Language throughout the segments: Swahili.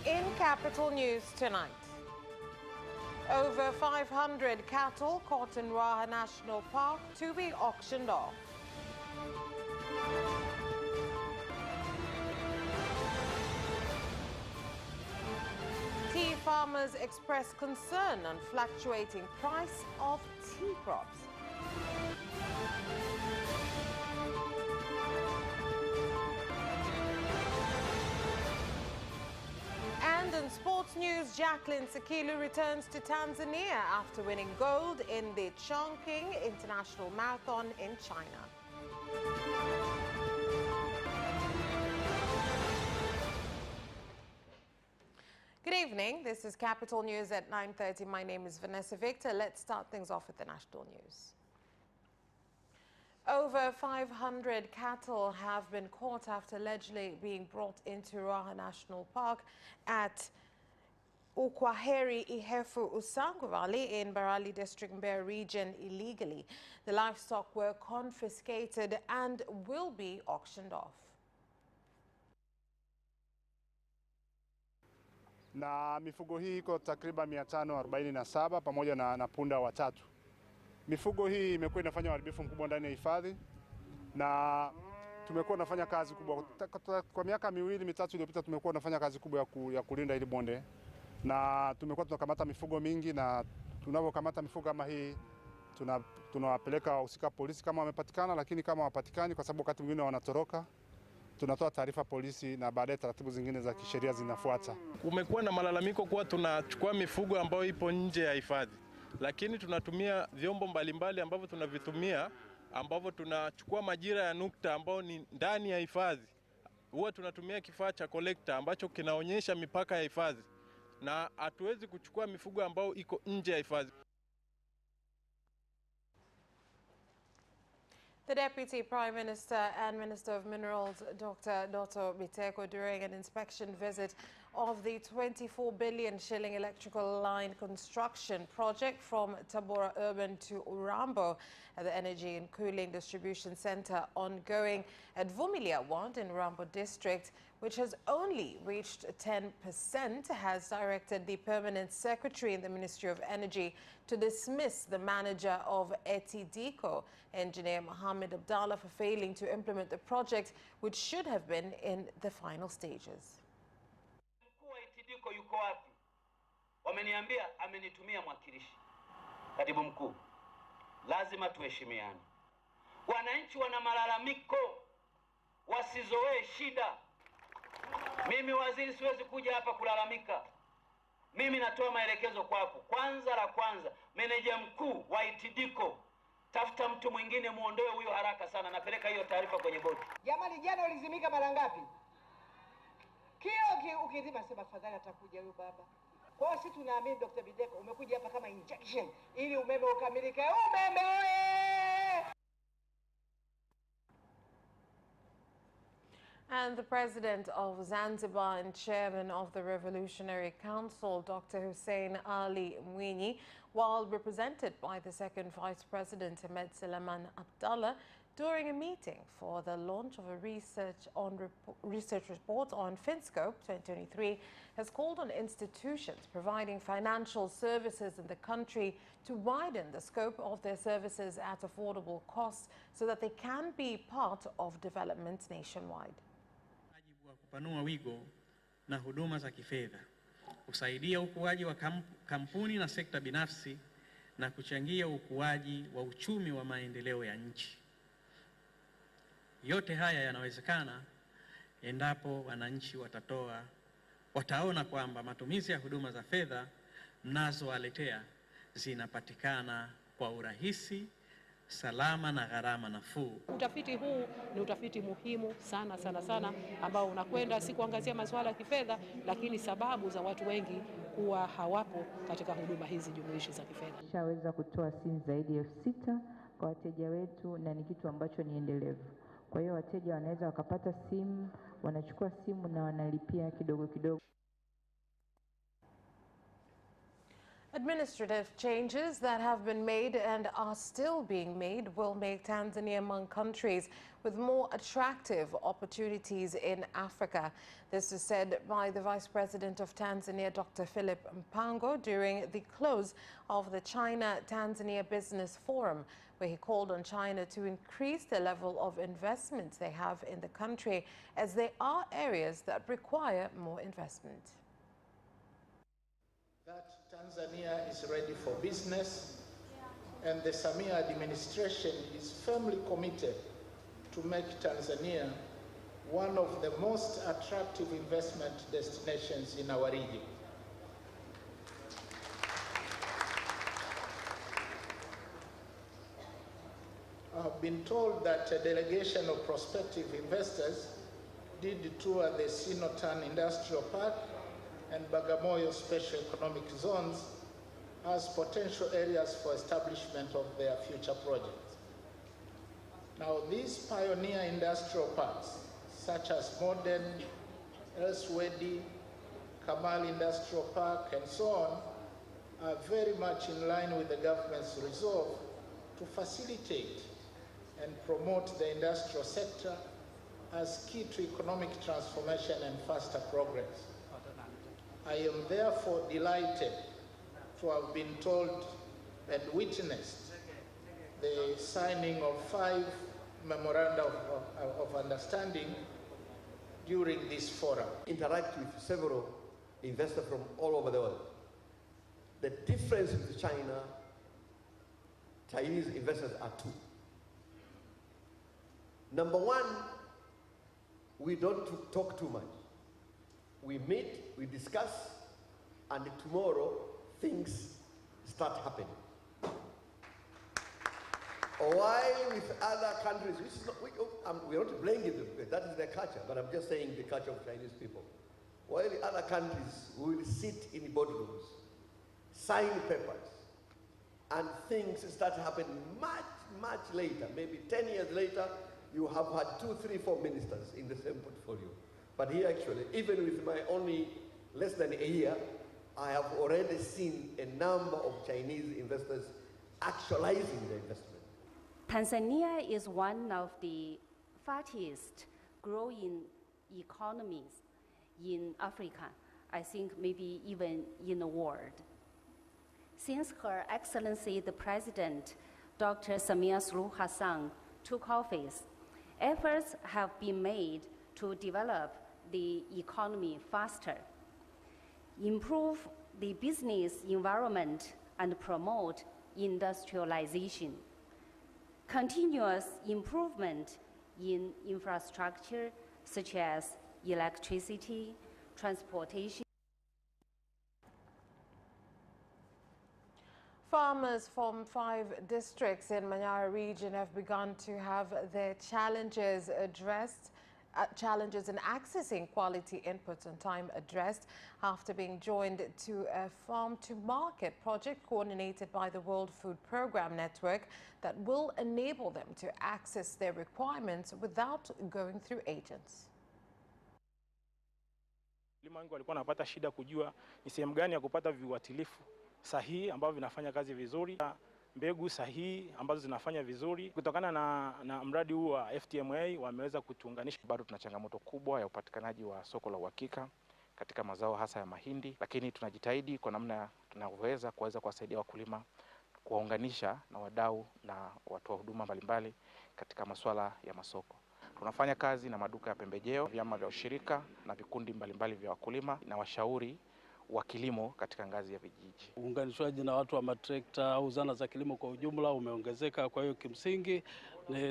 In Capital News tonight, over 500 cattle caught in Ruaha National Park to be auctioned off. Tea farmers express concern on fluctuating price of tea crops. And in sports news, Jacqueline Sekilu returns to Tanzania after winning gold in the Chongqing International Marathon in China. Good evening. This is Capital News at 9:30. My name is Vanessa Victor. Let's start things off with the national news. Over 500 cattle have been caught after allegedly being brought into Ruaha National Park at Ukwaheri Ihefu Usangurali in Mbarali District, Mbeya region illegally. The livestock were confiscated and will be auctioned off. Na mifugo hii iko takriban 547 pamoja na punda watatu. Mifugo hii imekuwa inafanya uharibifu mkubwa ndani ya hifadhi na tumekuwa tunafanya kazi kubwa kwa miaka miwili mitatu iliyopita. Tumekuwa tunafanya kazi kubwa ya kulinda hili bonde na tumekuwa tunakamata mifugo mingi, na tunapokamata mifugo kama hii tunawapeleka wahusika polisi kama wamepatikana, lakini kama hawapatikani, kwa sababu wakati mwingine wanatoroka, tunatoa taarifa polisi na baadaye taratibu zingine za kisheria zinafuata. Kumekuwa na malalamiko kuwa tunachukua mifugo ambayo ipo nje ya hifadhi, lakini tunatumia vyombo mbalimbali ambavyo tunavitumia, ambavyo tunachukua majira ya nukta ambao ni ndani ya hifadhi. Huwa tunatumia kifaa cha collector ambacho kinaonyesha mipaka ya hifadhi, na hatuwezi kuchukua mifugo ambao iko nje ya hifadhi. The Deputy Prime Minister and Minister of Minerals, Dr. Doto Biteko, during an inspection visit of the 24 billion shilling electrical line construction project from Tabora Urban to Urambo at the Energy and Cooling Distribution Center ongoing at Vumilia Ward in Urambo District, which has only reached 10%, has directed the Permanent Secretary in the Ministry of Energy to dismiss the manager of ETIDICO, Engineer Mohammed Abdallah, for failing to implement the project, which should have been in the final stages. Mkuu wa ETIDICO yuko wapi? Wameniambia amenitumia mwakilishi. Katibu mkuu, lazima tuheshimiane. Wananchi wana malalamiko, wasizoee shida. Mimi waziri siwezi kuja hapa kulalamika. Mimi natoa maelekezo kwako. La kwanza, meneja mkuu wa ETIDICO, tafuta mtu mwingine, muondoe huyo haraka sana. Napeleka hiyo taarifa kwenye bodi. Jamani, jana ulizimika mara ngapi? Kio ukizima sema fadhali atakuja huyo baba. Kwa hiyo sisi tunaamini Dr. Biteko umekuja hapa kama injection ili umeme ukamilike. Umeme oye! And the President of Zanzibar and Chairman of the Revolutionary Council, Dr. Hussein Ali Mwinyi, while represented by the second Vice President, Ahmed Suleiman Abdallah, during a meeting for the launch of a research report on Finscope 2023, has called on institutions providing financial services in the country to widen the scope of their services at affordable costs so that they can be part of development nationwide. Kupanua wigo na huduma za kifedha, kusaidia ukuaji wa kampuni na sekta binafsi na kuchangia ukuaji wa uchumi wa maendeleo ya nchi. Yote haya yanawezekana endapo wananchi wataona kwamba matumizi ya huduma za fedha mnazowaletea zinapatikana kwa urahisi, salama na gharama nafuu. Utafiti huu ni utafiti muhimu sana ambao unakwenda si kuangazia masuala ya kifedha, lakini sababu za watu wengi kuwa hawapo katika huduma hizi jumuishi za kifedha. Shaweza kutoa simu zaidi ya 6,000 kwa wateja wetu, na ni kitu ambacho ni endelevu. Kwa hiyo wateja wanaweza wakapata simu, wanachukua simu na wanalipia kidogo kidogo. Administrative changes that have been made and are still being made will make Tanzania among countries with more attractive opportunities in Africa. This is said by the Vice President of Tanzania, Dr. Philip Mpango, during the close of the China-Tanzania Business Forum, where he called on China to increase the level of investments they have in the country, as there are areas that require more investment. That Tanzania is ready for business, and the Samia administration is firmly committed to make Tanzania one of the most attractive investment destinations in our region. I've been told that a delegation of prospective investors did tour the Sinotan Industrial Park and Bagamoyo Special Economic Zones as potential areas for establishment of their future projects. Now, these pioneer industrial parks, such as Modern, Elsewedi, Kamal Industrial Park, and so on, are very much in line with the government's resolve to facilitate and promote the industrial sector as key to economic transformation and faster progress. I am therefore delighted to have been told and witnessed the signing of 5 memoranda of understanding during this forum. Interact with several investors from all over the world. The difference with China, Chinese investors are 2. Number 1, we don't talk too much. We meet, we discuss, and tomorrow things start happening. While with other countries, which is not, we're not blaming them, that is their culture, but I'm just saying the culture of Chinese people. While in other countries, we will sit in boardrooms, sign papers, and things start happening much, much later. Maybe 10 years later, you have had 2, 3, 4 ministers in the same portfolio. But here actually, even with my only less than a year, I have already seen a number of Chinese investors actualizing their investment. Tanzania is one of the fastest growing economies in Africa, I think maybe even in the world. Since Her Excellency the President, Dr. Samia Suluhu Hassan, took office, efforts have been made to develop the economy faster, improve the business environment, and promote industrialization. Continuous improvement in infrastructure such as electricity, transportation. Farmers from 5 districts in Manyara region have begun to have their challenges addressed, challenges in accessing quality inputs on time addressed after being joined to a farm-to-market project coordinated by the World Food Programme Network that will enable them to access their requirements without going through agents. Wakulima wengi walikuwa wanapata shida kujua ni sehemu gani ya kupata viuatilifu sahihi ambavyo vinafanya kazi vizuri, mbegu sahihi ambazo zinafanya vizuri. Kutokana na mradi huu wa FTMA wameweza kutuunganisha. Bado tuna changamoto kubwa ya upatikanaji wa soko la uhakika katika mazao hasa ya mahindi, lakini tunajitahidi kwa namna tunavyoweza kuweza kuwasaidia wakulima, kuwaunganisha na wadau na watu wa huduma mbalimbali katika masuala ya masoko. Tunafanya kazi na maduka ya pembejeo, vyama vya ushirika na vikundi mbalimbali vya wakulima na washauri wa kilimo katika ngazi ya vijiji. Uunganishwaji na watu wa matrekta au zana za kilimo kwa ujumla umeongezeka. Kwa hiyo kimsingi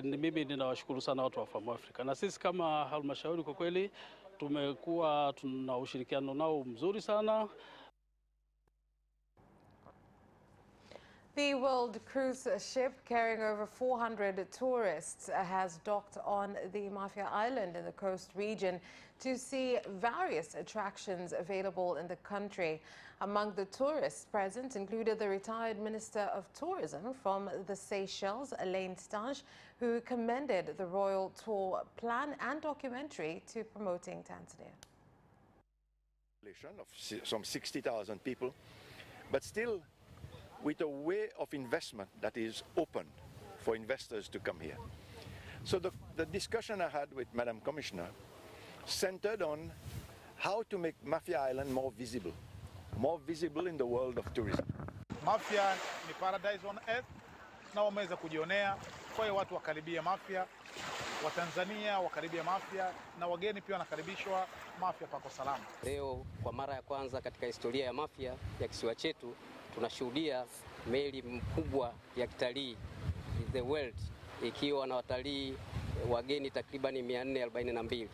mimi ninawashukuru sana watu wa Farm Africa, na sisi kama halmashauri kwa kweli tumekuwa tuna ushirikiano nao mzuri sana. The World Cruise ship carrying over 400 tourists has docked on the Mafia Island in the coast region to see various attractions available in the country. Among the tourists present included the retired Minister of Tourism from the Seychelles, Elaine Stange, who commended the royal tour plan and documentary to promoting Tanzania. Of some 60,000 people but still with a way of investment that is open for investors to come here. So the discussion I had with Madam Commissioner centered on how to make Mafia Island more visible in the world of tourism. Mafia ni paradise on earth, na wameweza kujionea. Kwa hiyo watu wakaribia Mafia, Watanzania wakaribia Mafia, na wageni pia wanakaribishwa. Mafia pako salama. Leo kwa mara ya kwanza katika historia ya Mafia ya kisiwa chetu tunashuhudia meli mkubwa ya kitalii the world ikiwa na watalii wageni takriban 442.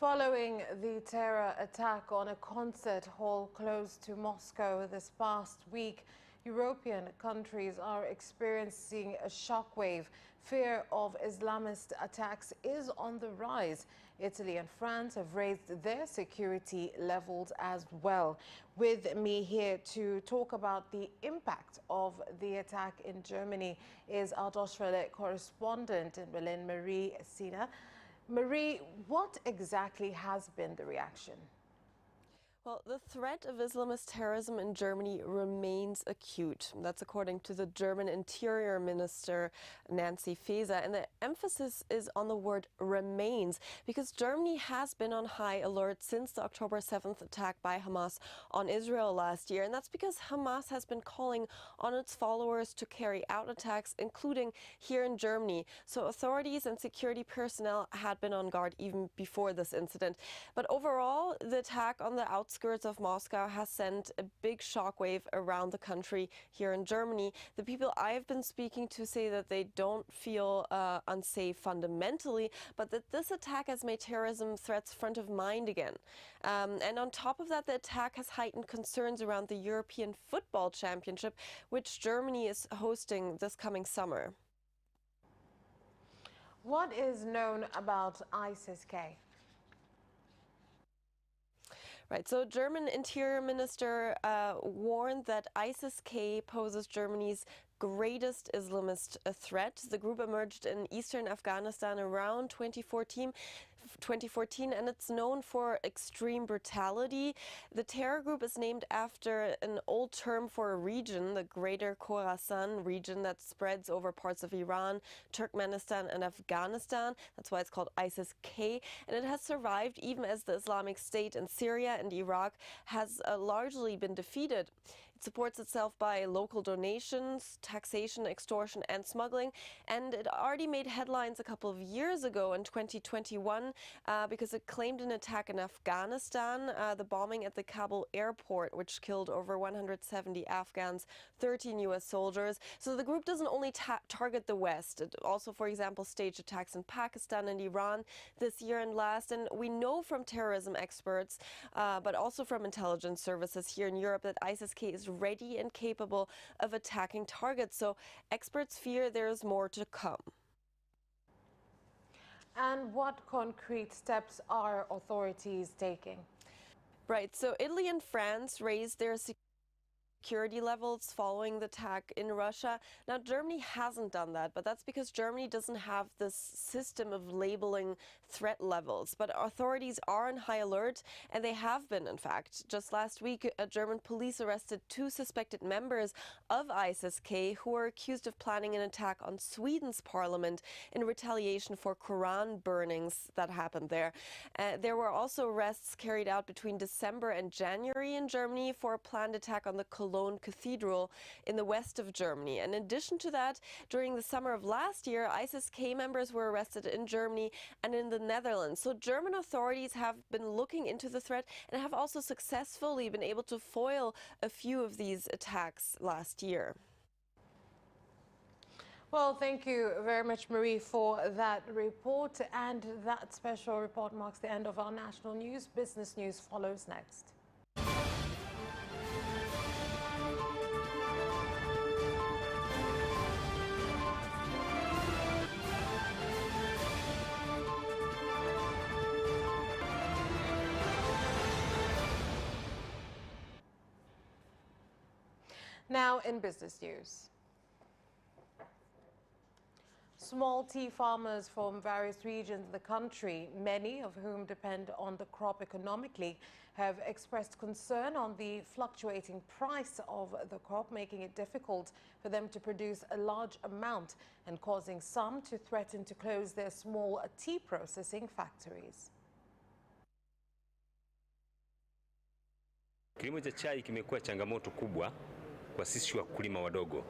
Following the terror attack on a concert hall close to Moscow this past week, European countries are experiencing a shockwave. Fear of Islamist attacks is on the rise. Italy and France have raised their security levels as well. With me here to talk about the impact of the attack in Germany is our Deutsche Welle correspondent in Berlin, Marie Sina. Marie, what exactly has been the reaction? Well, the threat of Islamist terrorism in Germany remains acute. That's according to the German Interior Minister, Nancy Faeser. And the emphasis is on the word remains, because Germany has been on high alert since the October 7th attack by Hamas on Israel last year. And that's because Hamas has been calling on its followers to carry out attacks, including here in Germany. So authorities and security personnel had been on guard even before this incident. But overall, the attack on the outskirts of Moscow has sent a big shockwave around the country here in Germany. The people I've been speaking to say that they don't feel unsafe fundamentally, but that this attack has made terrorism threats front of mind again. And on top of that, the attack has heightened concerns around the European Football Championship, which Germany is hosting this coming summer. What is known about ISIS-K? Right, so German Interior Minister warned that ISIS-K poses Germany's greatest Islamist threat. The group emerged in eastern Afghanistan around 2014, and it's known for extreme brutality. The terror group is named after an old term for a region, the Greater Khorasan region that spreads over parts of Iran, Turkmenistan and Afghanistan. That's why it's called ISIS-K, and it has survived even as the Islamic State in Syria and Iraq has largely been defeated. It supports itself by local donations, taxation, extortion and smuggling, and it already made headlines a couple of years ago in 2021 because it claimed an attack in Afghanistan, the bombing at the Kabul airport, which killed over 170 Afghans, 13 US soldiers. So the group doesn't only target the West. It also, for example, staged attacks in Pakistan and Iran this year and last. And we know from terrorism experts, but also from intelligence services here in Europe, that ISIS-K is ready and capable of attacking targets. So experts fear there's more to come. And what concrete steps are authorities taking? Right, so Italy and France raised their security levels following the attack in Russia. Now, Germany hasn't done that, but that's because Germany doesn't have this system of labeling threat levels. But authorities are on high alert, and they have been, in fact. Just last week, German police arrested 2 suspected members of ISIS-K who were accused of planning an attack on Sweden's parliament in retaliation for Quran burnings that happened there. There were also arrests carried out between December and January in Germany for a planned attack on the Cologne Cathedral in the west of Germany. And in addition to that, during the summer of last year, ISIS-K members were arrested in Germany and in the Netherlands. So German authorities have been looking into the threat and have also successfully been able to foil a few of these attacks last year. Well, thank you very much, Marie, for that report. And that special report marks the end of our national news. Business news follows next. Now in business news. Small tea farmers from various regions of the country, many of whom depend on the crop economically, have expressed concern on the fluctuating price of the crop, making it difficult for them to produce a large amount and causing some to threaten to close their small tea processing factories. Kilimo cha chai kimekuwa changamoto kubwa kwa sisi wakulima wadogo,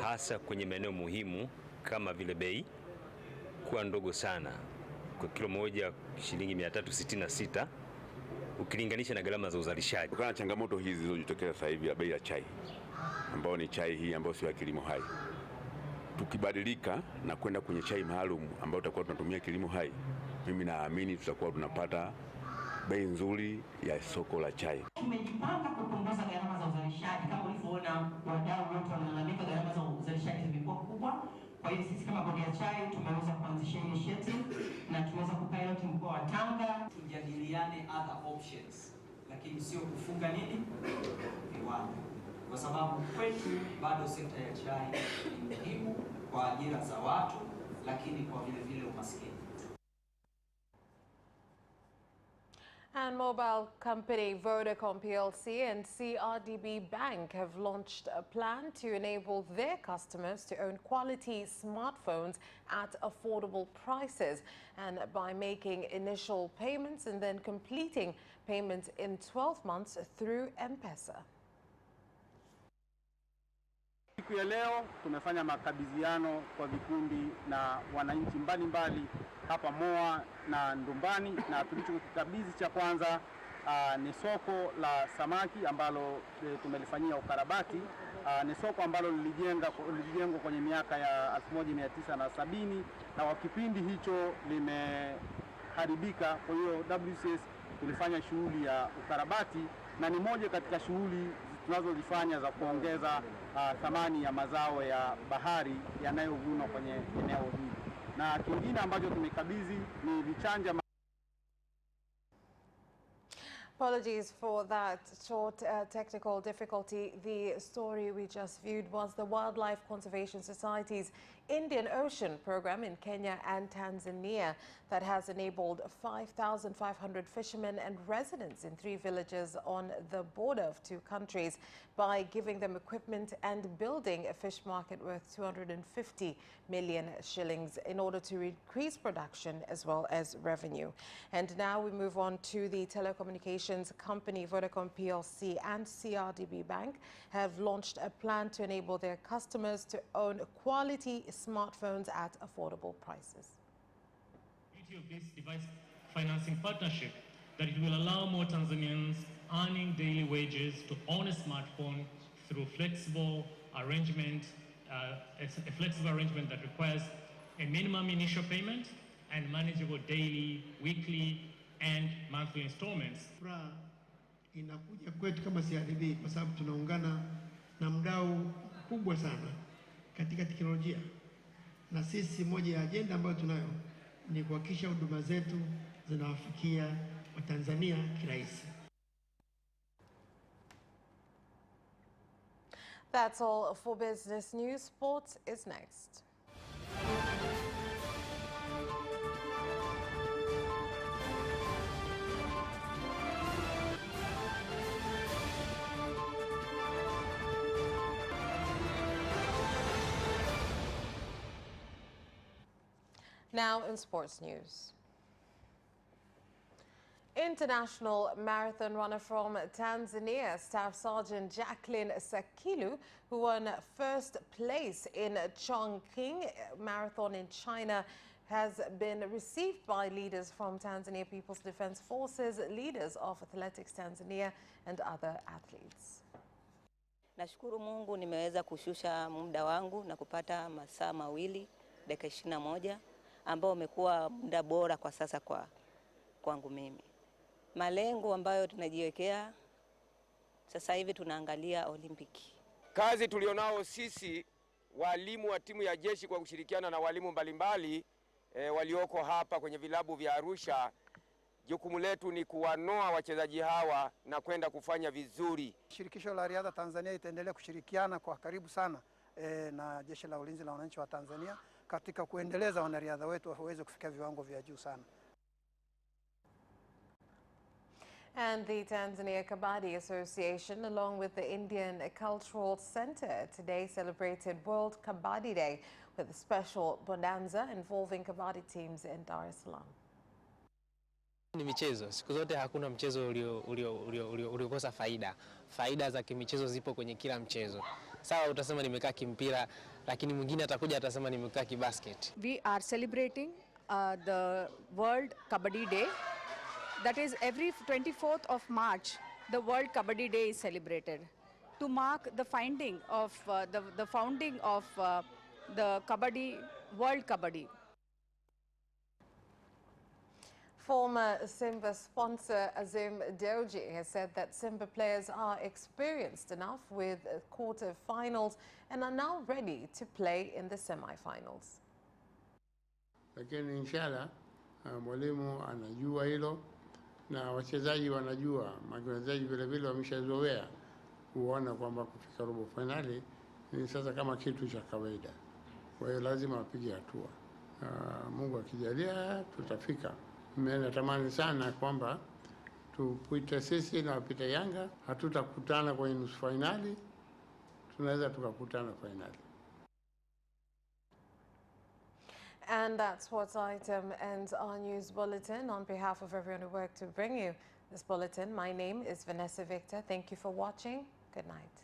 hasa kwenye maeneo muhimu kama vile bei kuwa ndogo sana, kwa kilo moja shilingi 366 ukilinganisha na gharama za uzalishaji. Kuna changamoto hizi zilizojitokeza sasa hivi ya bei ya chai, ambayo ni chai hii ambayo sio ya kilimo hai. Tukibadilika na kwenda kwenye chai maalum ambayo tutakuwa tunatumia kilimo hai, mimi naamini tutakuwa tunapata bei nzuri ya soko la chai. Tumejipanga kupunguza gharama za uzalishaji. Kama ulivyoona, wadau wote wanalalamika gharama za uzalishaji zimekuwa kubwa. Kwa hiyo sisi kama bodi ya chai tumeweza kuanzisha initiative na tumeweza kupilot mkoa wa Tanga. Tujadiliane other options, lakini sio kufunga nini viwanda, kwa sababu kwetu bado sekta ya chai ni muhimu kwa ajira za watu, lakini kwa vile umaskini. And mobile company Vodacom PLC and CRDB Bank have launched a plan to enable their customers to own quality smartphones at affordable prices, and by making initial payments and then completing payments in 12 months through M-Pesa. Siku ya leo tumefanya makabidhiano kwa vikundi na wananchi mbalimbali hapa Moa na Ndumbani, na tulichokabidhi cha kwanza ni soko la samaki ambalo tumelifanyia ukarabati. Ni soko ambalo lilijengwa kwenye miaka ya 1970 na kwa kipindi hicho limeharibika. Kwa hiyo WCS tulifanya shughuli ya ukarabati, na ni moja katika shughuli tunazozifanya za kuongeza thamani ya mazao ya bahari yanayovunwa kwenye eneo hili. Na kingine ambacho tumekabidhi ni vichanja. Apologies for that short technical difficulty. The story we just viewed was the Wildlife Conservation Society's Indian Ocean program in Kenya and Tanzania that has enabled 5,500 fishermen and residents in 3 villages on the border of 2 countries by giving them equipment and building a fish market worth 250 million shillings in order to increase production as well as revenue. And now we move on to the telecommunications company Vodacom PLC and CRDB Bank have launched a plan to enable their customers to own quality smartphones at affordable prices. The beauty of this device financing partnership that it will allow more Tanzanians earning daily wages to own a smartphone through flexible arrangement, a flexible arrangement that requires a minimum initial payment and manageable daily, weekly and monthly installments. Inakuja kwetu kama CRDB kwa sababu tunaungana na mdau kubwa sana katika teknolojia, na sisi moja ya ajenda ambayo tunayo ni kuhakikisha huduma zetu zinawafikia Watanzania kirahisi. That's all for business news. Sports is next. Now in sports news. International marathon runner from Tanzania, Staff Sergeant Jacqueline Sakilu, who won first place in Chongqing Marathon in China, has been received by leaders from Tanzania People's Defense Forces, leaders of Athletics Tanzania and other athletes. Nashukuru Mungu nimeweza kushusha muda wangu na kupata masaa mawili dakika 21 ambao umekuwa muda bora kwa sasa kwangu mimi. Malengo ambayo tunajiwekea sasa hivi tunaangalia Olimpiki. Kazi tulionao sisi walimu wa timu ya jeshi kwa kushirikiana na walimu mbalimbali walioko hapa kwenye vilabu vya Arusha, jukumu letu ni kuwanoa wachezaji hawa na kwenda kufanya vizuri. Shirikisho la Riadha Tanzania itaendelea kushirikiana kwa karibu sana na Jeshi la Ulinzi la Wananchi wa Tanzania katika kuendeleza wanariadha wetu waweze kufika viwango vya juu sana. And the Tanzania Kabaddi Association, along with the Indian Cultural Center, today celebrated World Kabaddi Day with a special bonanza involving Kabaddi teams in Dar es Salaam. Ni michezo. Siku zote hakuna mchezo uliokosa faida. Faida za kimichezo zipo kwenye kila mchezo. Sawa, utasema nimekaa kimpira, lakini mwingine atakuja atasema nimekaa kibasket. We are celebrating the World Kabaddi Day. That is, every 24th of March, the World Kabaddi Day is celebrated to mark the founding of the Kabaddi, World Kabaddi. Former Simba sponsor Azim Dewji has said that Simba players are experienced enough with quarter-finals and are now ready to play in the semi-finals. Lakini inshallah mwalimu anajua hilo na wachezaji wanajua, wachezaji vile vile wameshazoea kuona kwamba kufika robo finali ni sasa kama kitu cha kawaida. Kwa hiyo lazima wapige hatua. Mungu akijalia tutafika. Mimi natamani sana kwamba tupite sisi na wapite Yanga, hatutakutana kwenye nusu finali, tunaweza tukakutana finali. And that's what item ends our news bulletin. On behalf of everyone who worked to bring you this bulletin, my name is Vanessa Victor. Thank you for watching. Good night.